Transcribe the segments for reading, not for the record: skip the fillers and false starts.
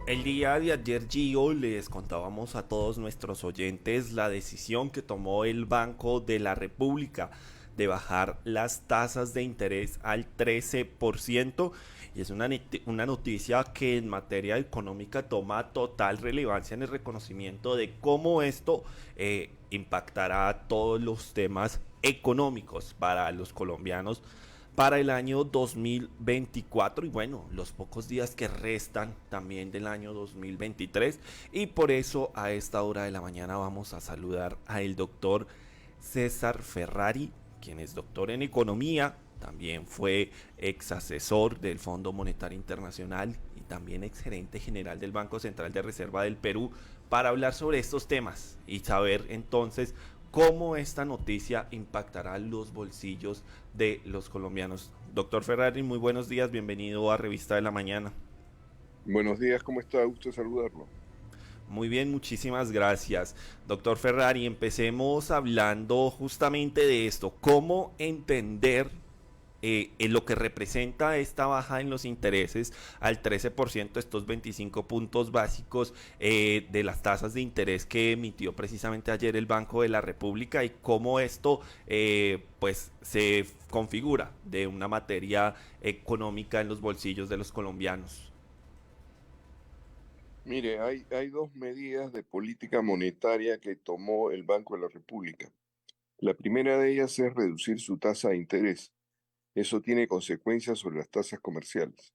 El día de ayer, Gio, les contábamos a todos nuestros oyentes la decisión que tomó el Banco de la República de bajar las tasas de interés al 13%, y es una noticia que en materia económica toma total relevancia en el reconocimiento de cómo esto impactará a todos los temas económicos para los colombianos para el año 2024 y bueno, los pocos días que restan también del año 2023, y por eso a esta hora de la mañana vamos a saludar al doctor César Ferrari, quien es doctor en economía, también fue ex asesor del Fondo Monetario Internacional y también ex gerente general del Banco Central de Reserva del Perú, para hablar sobre estos temas y saber entonces cómo esta noticia impactará los bolsillos de los colombianos. Doctor Ferrari, muy buenos días, bienvenido a Revista de la Mañana. Buenos días, ¿cómo está? Gusto saludarlo. Muy bien, muchísimas gracias. Doctor Ferrari, empecemos hablando justamente de esto, cómo entender en lo que representa esta baja en los intereses al 13%, estos 25 puntos básicos de las tasas de interés que emitió precisamente ayer el Banco de la República, y cómo esto pues se configura de una materia económica en los bolsillos de los colombianos. Mire, hay dos medidas de política monetaria que tomó el Banco de la República. La primera de ellas es reducir su tasa de interés. Eso tiene consecuencias sobre las tasas comerciales.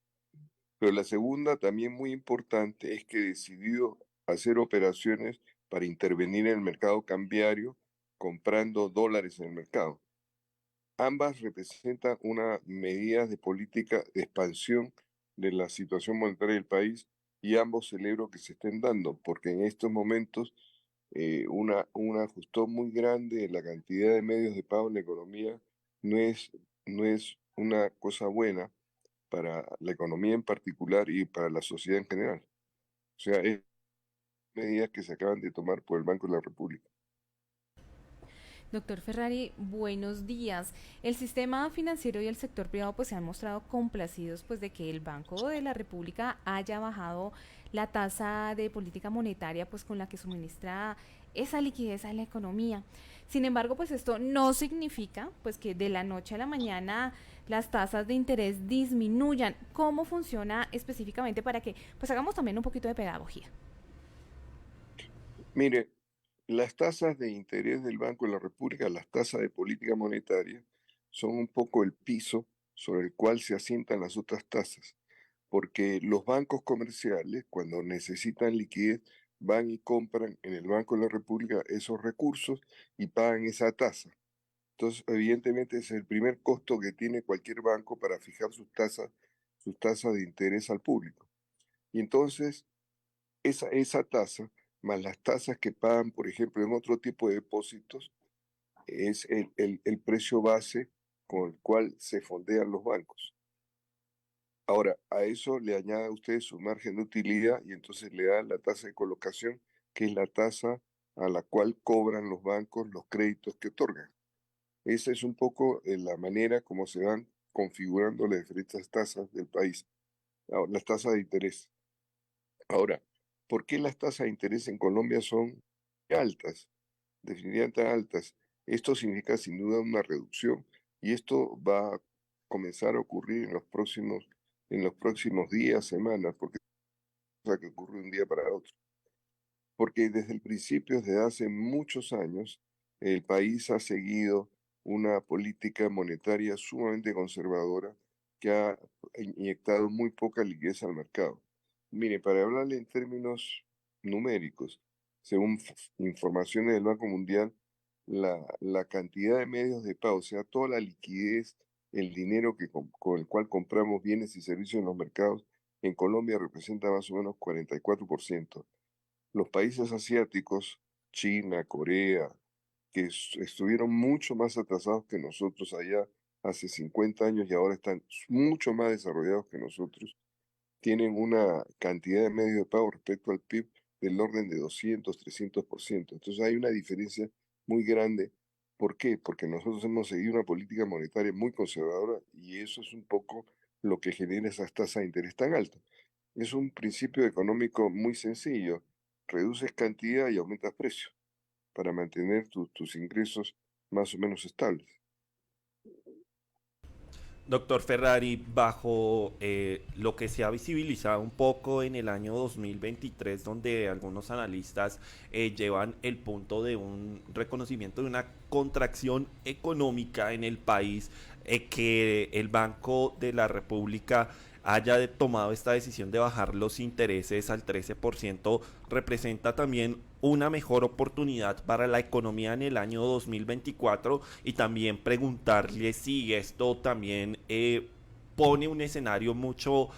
Pero la segunda, también muy importante, es que decidió hacer operaciones para intervenir en el mercado cambiario comprando dólares en el mercado. Ambas representan una medida de política de expansión de la situación monetaria del país y ambos celebro que se estén dando, porque en estos momentos un ajustón muy grande de la cantidad de medios de pago en la economía no es, no es una cosa buena para la economía en particular y para la sociedad en general. O sea, es medidas que se acaban de tomar por el Banco de la República. Doctor Ferrari, buenos días. El sistema financiero y el sector privado pues se han mostrado complacidos pues de que el Banco de la República haya bajado la tasa de política monetaria pues con la que suministra esa liquidez a la economía. Sin embargo, pues esto no significa pues que de la noche a la mañana las tasas de interés disminuyan. ¿Cómo funciona específicamente para que pues hagamos también un poquito de pedagogía? Mire, las tasas de interés del Banco de la República, las tasas de política monetaria, son un poco el piso sobre el cual se asientan las otras tasas, porque los bancos comerciales, cuando necesitan liquidez, van y compran en el Banco de la República esos recursos y pagan esa tasa. Entonces, evidentemente, ese es el primer costo que tiene cualquier banco para fijar sus tasas de interés al público. Y entonces, esa tasa, más las tasas que pagan, por ejemplo, en otro tipo de depósitos, es el precio base con el cual se fondean los bancos. Ahora, a eso le añade a usted su margen de utilidad y entonces le da la tasa de colocación, que es la tasa a la cual cobran los bancos los créditos que otorgan. Esa es un poco la manera como se van configurando las diferentes tasas del país, las tasas de interés. Ahora, ¿por qué las tasas de interés en Colombia son altas? Definitivamente altas. Esto significa sin duda una reducción y esto va a comenzar a ocurrir en los próximos días, semanas, porque es cosa que ocurre de un día para otro. Porque desde el principio, desde hace muchos años, el país ha seguido una política monetaria sumamente conservadora que ha inyectado muy poca liquidez al mercado. Mire, para hablarle en términos numéricos, según informaciones del Banco Mundial, la cantidad de medios de pago, o sea, toda la liquidez, el dinero con el cual compramos bienes y servicios en los mercados, en Colombia representa más o menos 44%. Los países asiáticos, China, Corea, que estuvieron mucho más atrasados que nosotros allá hace 50 años y ahora están mucho más desarrollados que nosotros, tienen una cantidad de medios de pago respecto al PIB del orden de 200, 300%. Entonces hay una diferencia muy grande. ¿Por qué? Porque nosotros hemos seguido una política monetaria muy conservadora y eso es un poco lo que genera esas tasas de interés tan altas. Es un principio económico muy sencillo. Reduces cantidad y aumentas precio para mantener tus ingresos más o menos estables. Doctor Ferrari, bajo lo que se ha visibilizado un poco en el año 2023, donde algunos analistas llevan el punto de un reconocimiento de una contracción económica en el país, que el Banco de la República tomado esta decisión de bajar los intereses al 13%, representa también una mejor oportunidad para la economía en el año 2024, y también preguntarle si esto también pone un escenario mucho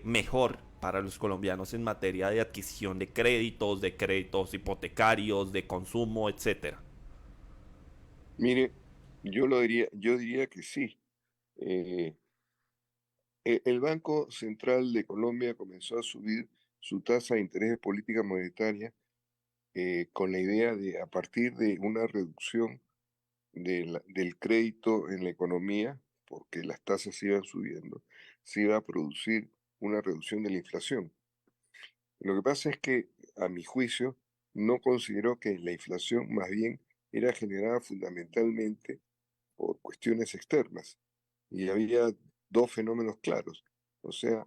mejor para los colombianos en materia de adquisición de créditos hipotecarios, de consumo, etcétera. Mire, yo diría que sí. Eh, el Banco Central de Colombia comenzó a subir su tasa de interés de política monetaria con la idea de, a partir de una reducción del crédito en la economía, porque las tasas iban subiendo, se iba a producir una reducción de la inflación. Lo que pasa es que, a mi juicio, no consideró que la inflación más bien era generada fundamentalmente por cuestiones externas. Y había dos fenómenos claros. O sea,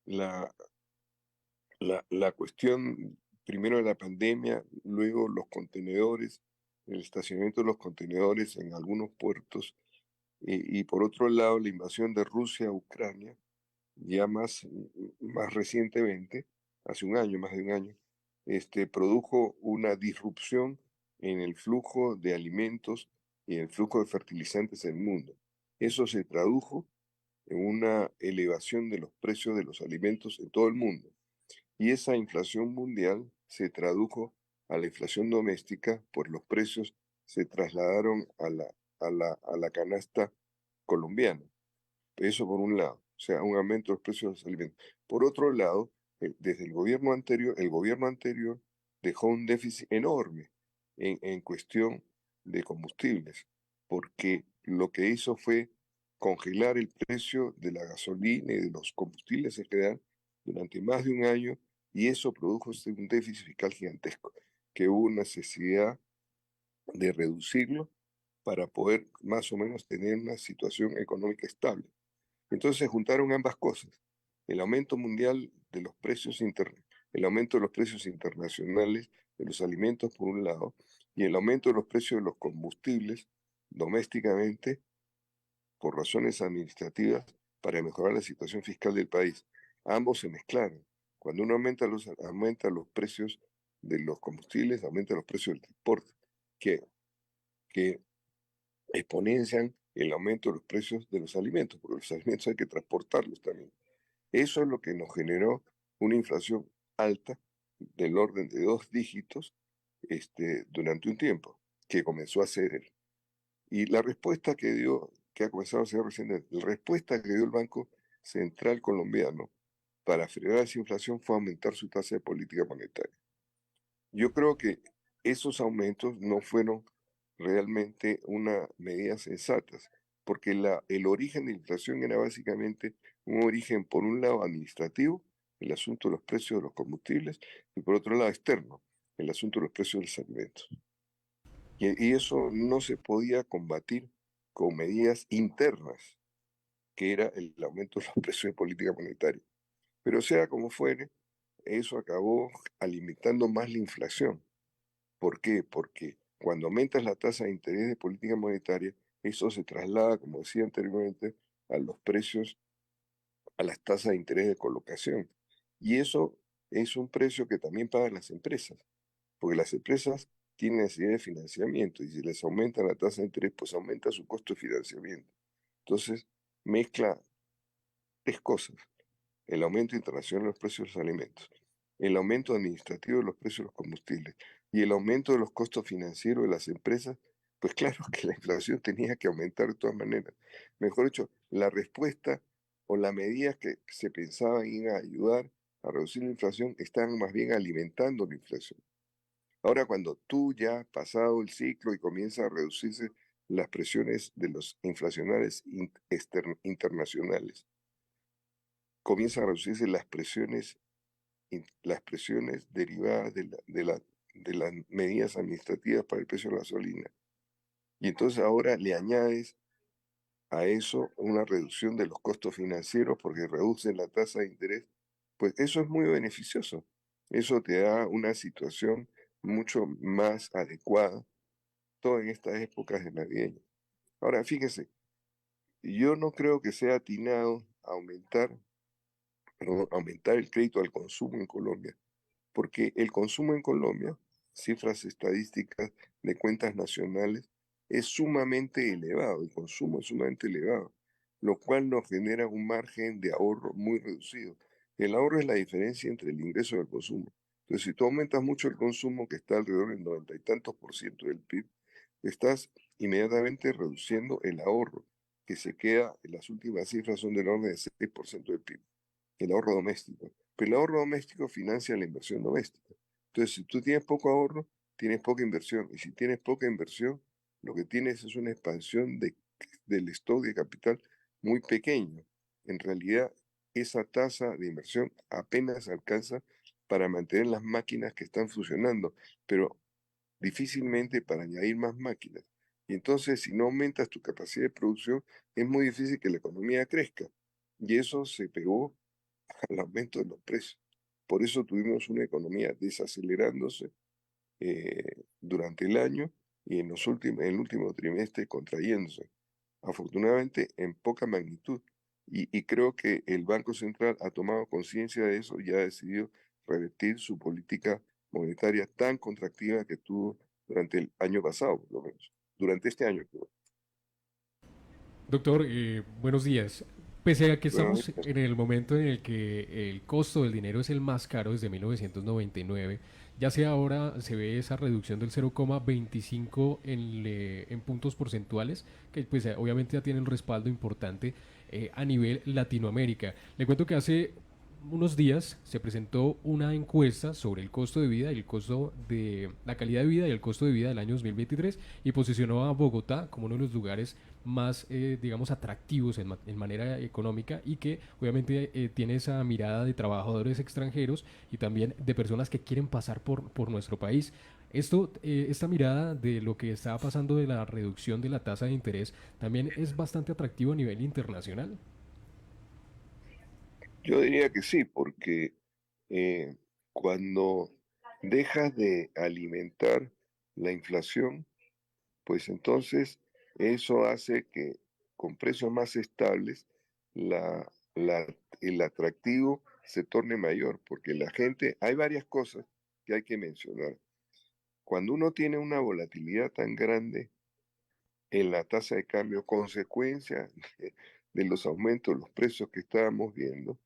la, la cuestión primero de la pandemia, luego los contenedores, el estacionamiento de los contenedores en algunos puertos, y por otro lado la invasión de Rusia a Ucrania, ya más recientemente, hace un año, más de un año, produjo una disrupción en el flujo de alimentos y el flujo de fertilizantes en el mundo. Eso se tradujo en una elevación de los precios de los alimentos en todo el mundo. Y esa inflación mundial se tradujo a la inflación doméstica, pues los precios se trasladaron a la canasta colombiana. Eso por un lado, o sea, un aumento de los precios de los alimentos. Por otro lado, desde el gobierno anterior dejó un déficit enorme en cuestión de combustibles, porque lo que hizo fue congelar el precio de la gasolina y de los combustibles en general durante más de un año, y eso produjo un déficit fiscal gigantesco, que hubo necesidad de reducirlo para poder más o menos tener una situación económica estable. Entonces se juntaron ambas cosas, el aumento mundial de los precios el aumento de los precios internacionales de los alimentos por un lado, y el aumento de los precios de los combustibles domésticamente por razones administrativas para mejorar la situación fiscal del país. Ambos se mezclaron. Cuando uno aumenta los precios de los combustibles, aumenta los precios del transporte, que, que exponencian el aumento de los precios de los alimentos, porque los alimentos hay que transportarlos también. Eso es lo que nos generó una inflación alta del orden de 2 dígitos durante un tiempo, que comenzó a ceder. Y la respuesta que dio, que ha comenzado a ser reciente, la respuesta que dio el Banco Central colombiano para frenar esa inflación fue aumentar su tasa de política monetaria. Yo creo que esos aumentos no fueron realmente unas medidas sensatas, porque el origen de la inflación era básicamente un origen, por un lado, administrativo, el asunto de los precios de los combustibles, y por otro lado, externo, el asunto de los precios de los alimentos. Y eso no se podía combatir con medidas internas, que era el aumento de los precios de política monetaria. Pero sea como fuere, eso acabó alimentando más la inflación. ¿Por qué? Porque cuando aumentas la tasa de interés de política monetaria, eso se traslada, como decía anteriormente, a los precios, a las tasas de interés de colocación. Y eso es un precio que también pagan las empresas, porque las empresas tienen necesidad de financiamiento y si les aumenta la tasa de interés, pues aumenta su costo de financiamiento. Entonces, mezcla tres cosas: el aumento internacional de los precios de los alimentos, el aumento administrativo de los precios de los combustibles y el aumento de los costos financieros de las empresas. Pues claro que la inflación tenía que aumentar de todas maneras. Mejor dicho, la respuesta o las medidas que se pensaban iban a ayudar a reducir la inflación estaban más bien alimentando la inflación. Ahora, cuando tú ya has pasado el ciclo y comienza a reducirse las presiones de los inflacionarios internacionales, comienzan a reducirse las presiones derivadas de las medidas administrativas para el precio de la gasolina. Y entonces ahora le añades a eso una reducción de los costos financieros porque reducen la tasa de interés, pues eso es muy beneficioso. Eso te da una situación mucho más adecuada, todo en estas épocas de navideña. Ahora, fíjese, yo no creo que sea atinado aumentar el crédito al consumo en Colombia, porque el consumo en Colombia, cifras estadísticas de cuentas nacionales, es sumamente elevado, el consumo es sumamente elevado, lo cual nos genera un margen de ahorro muy reducido. El ahorro es la diferencia entre el ingreso y el consumo. Entonces, si tú aumentas mucho el consumo, que está alrededor del 90 y tantos por ciento del PIB, estás inmediatamente reduciendo el ahorro, que se queda, en las últimas cifras son del orden de 6% del PIB, el ahorro doméstico. Pero el ahorro doméstico financia la inversión doméstica. Entonces, si tú tienes poco ahorro, tienes poca inversión. Y si tienes poca inversión, lo que tienes es una expansión del stock de capital muy pequeño. En realidad, esa tasa de inversión apenas alcanza para mantener las máquinas que están funcionando, pero difícilmente para añadir más máquinas. Y entonces, si no aumentas tu capacidad de producción, es muy difícil que la economía crezca. Y eso se pegó al aumento de los precios. Por eso tuvimos una economía desacelerándose durante el año y en el último trimestre contrayéndose. Afortunadamente en poca magnitud. Y creo que el Banco Central ha tomado conciencia de eso y ha decidido revertir su política monetaria tan contractiva que tuvo durante el año pasado, por lo menos. Durante este año. Doctor, buenos días. Pese a que Bueno, estamos en el momento en el que el costo del dinero es el más caro desde 1999, ya sea ahora se ve esa reducción del 0,25 en puntos porcentuales, que pues obviamente ya tiene un respaldo importante a nivel Latinoamérica. Le cuento que hace unos días se presentó una encuesta sobre el costo de vida y el costo de la calidad de vida y el costo de vida del año 2023 y posicionó a Bogotá como uno de los lugares más, digamos, atractivos en manera económica y que obviamente tiene esa mirada de trabajadores extranjeros y también de personas que quieren pasar por nuestro país. Esta mirada de lo que está pasando de la reducción de la tasa de interés también es bastante atractivo a nivel internacional. yo diría que sí, porque eh, cuando dejas de alimentar la inflación, pues entonces eso hace que con precios más estables el atractivo se torne mayor, porque la gente, hay varias cosas que hay que mencionar. Cuando uno tiene una volatilidad tan grande en la tasa de cambio, consecuencia de los aumentos de los precios que estábamos viendo,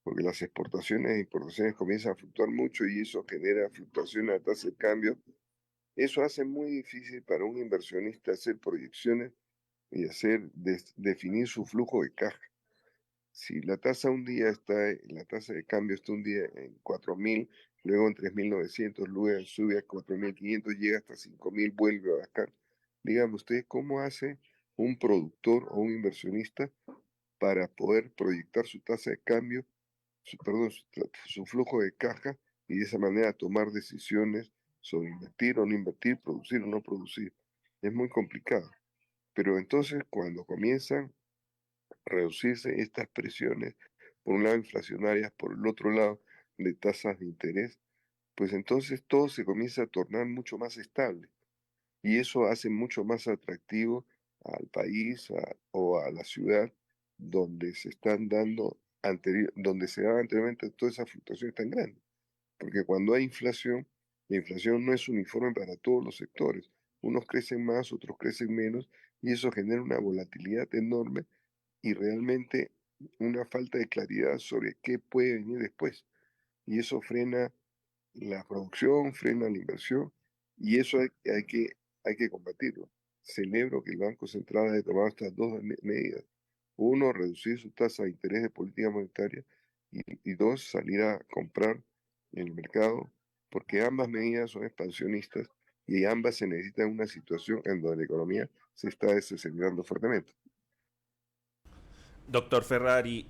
porque las exportaciones e importaciones comienzan a fluctuar mucho y eso genera fluctuaciones de la tasa de cambio, eso hace muy difícil para un inversionista hacer proyecciones y definir su flujo de caja. Si la tasa un día la tasa de cambio está un día en 4.000, luego en 3.900, luego sube a 4.500, llega hasta 5.000, vuelve a bajar. Dígame usted, ¿cómo hace un productor o un inversionista para poder proyectar su tasa de cambio, su flujo de caja y de esa manera tomar decisiones sobre invertir o no invertir, producir o no producir? Es muy complicado. Pero entonces cuando comienzan reducirse estas presiones, por un lado inflacionarias, por el otro lado de tasas de interés, pues entonces todo se comienza a tornar mucho más estable y eso hace mucho más atractivo al país o a la ciudad donde se están dando donde se daba anteriormente todas esas fluctuaciones tan grandes. Porque cuando hay inflación, la inflación no es uniforme para todos los sectores. Unos crecen más, otros crecen menos, y eso genera una volatilidad enorme y realmente una falta de claridad sobre qué puede venir después. Y eso frena la producción, frena la inversión y eso hay que combatirlo. Celebro que el Banco Central haya tomado estas dos medidas. Uno, reducir su tasa de interés de política monetaria y dos, salir a comprar en el mercado porque ambas medidas son expansionistas y ambas se necesitan en una situación en donde la economía se está desacelerando fuertemente. Doctor Ferrari,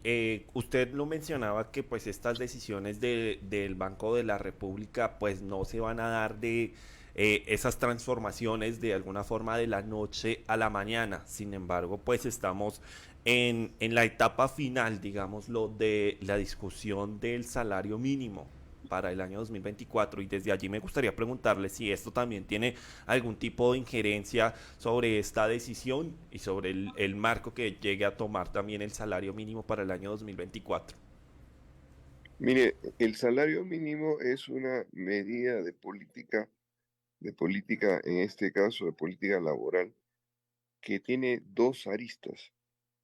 usted lo mencionaba que pues estas decisiones del Banco de la República pues no se van a dar de esas transformaciones de alguna forma de la noche a la mañana. Sin embargo, pues estamos en la etapa final, digámoslo, de la discusión del salario mínimo para el año 2024 y desde allí me gustaría preguntarle si esto también tiene algún tipo de injerencia sobre esta decisión y sobre el marco que llegue a tomar también el salario mínimo para el año 2024. Mire, el salario mínimo es una medida de política, en este caso de política laboral, que tiene dos aristas.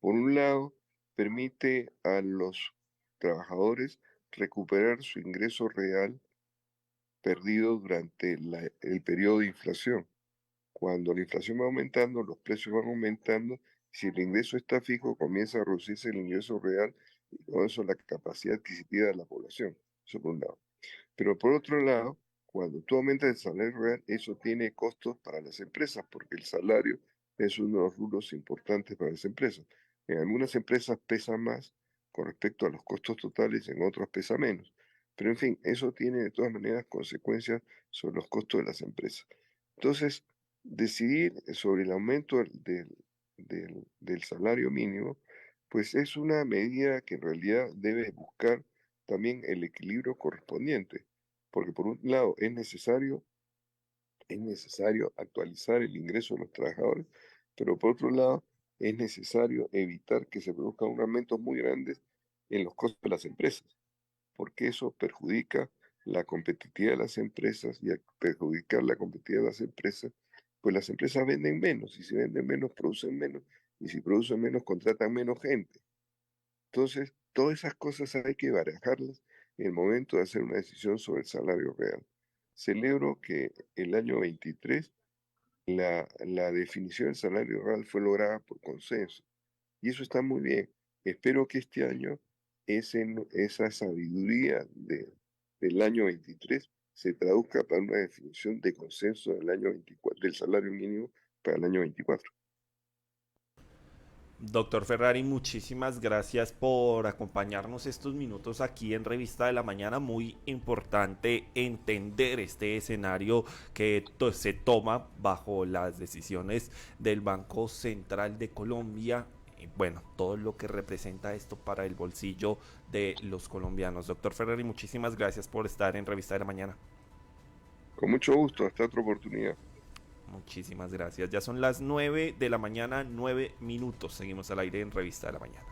Por un lado, permite a los trabajadores recuperar su ingreso real perdido durante el periodo de inflación. Cuando la inflación va aumentando, los precios van aumentando. Si el ingreso está fijo, comienza a reducirse el ingreso real y con eso la capacidad adquisitiva de la población. Eso por un lado. Pero por otro lado, cuando tú aumentas el salario real, eso tiene costos para las empresas, porque el salario es uno de los rubros importantes para las empresas. En algunas empresas pesa más con respecto a los costos totales, en otras pesa menos. Pero en fin, eso tiene de todas maneras consecuencias sobre los costos de las empresas. Entonces, decidir sobre el aumento del salario mínimo, pues es una medida que en realidad debe buscar también el equilibrio correspondiente, porque por un lado es necesario actualizar el ingreso de los trabajadores, pero por otro lado es necesario evitar que se produzcan aumentos muy grandes en los costos de las empresas, porque eso perjudica la competitividad de las empresas y al perjudicar la competitividad de las empresas, pues las empresas venden menos y si venden menos producen menos y si producen menos contratan menos gente. Entonces, todas esas cosas hay que barajarlas en el momento de hacer una decisión sobre el salario real. Celebro que el año 23 la definición del salario real fue lograda por consenso y eso está muy bien. Espero que este año esa sabiduría del año 23 se traduzca para una definición de consenso del año 24, del salario mínimo para el año 24. Doctor Ferrari, muchísimas gracias por acompañarnos estos minutos aquí en Revista de la Mañana. Muy importante entender este escenario que se toma bajo las decisiones del Banco Central de Colombia. Y bueno, todo lo que representa esto para el bolsillo de los colombianos. Doctor Ferrari, muchísimas gracias por estar en Revista de la Mañana. Con mucho gusto, hasta otra oportunidad. Muchísimas gracias. Ya son las 9 de la mañana, 9 minutos. Seguimos al aire en Revista de la Mañana.